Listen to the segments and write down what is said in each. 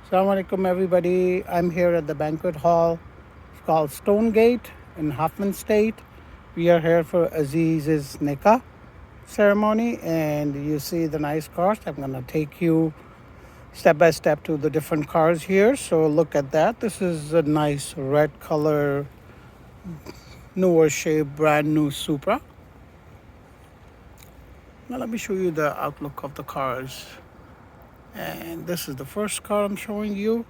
Assalamu alaikum everybody. I'm here at the banquet hall. It's called Stonegate in Hoffman State. We are here for Aziz's nikah ceremony, and you see the nice cars. I'm gonna take you step by step to the different cars here. So look at that. This is a nice red color, newer shape, brand new Supra. Now let me show you the outlook of the cars. And this is the first car I'm showing you.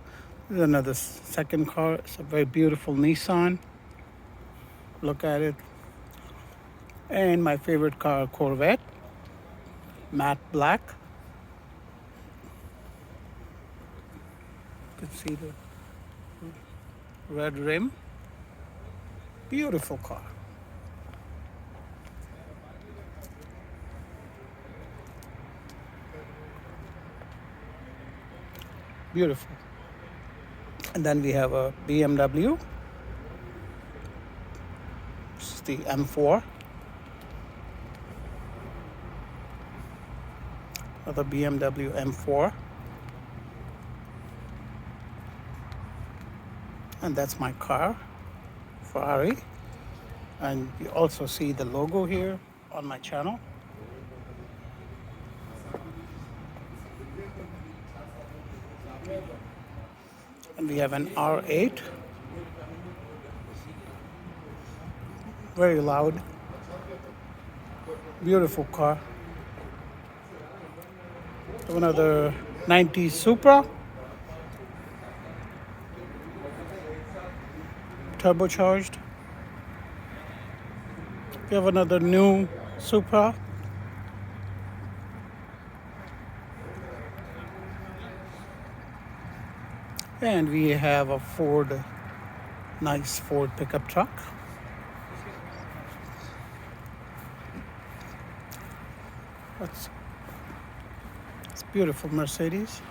This is another second car. It's a very beautiful Nissan. Look at it. And my favorite car, Corvette, matte black. You can see the red rim. Beautiful car. Beautiful. And then we have a BMW. This is the M4. Another BMW M4. And that's my car, Ferrari. And you also see the logo here on my channel. And we have an R8. Very loud. Beautiful car. Another 90s Supra. Turbocharged. We have another new Supra. And we have a nice Ford pickup truck. It's beautiful Mercedes.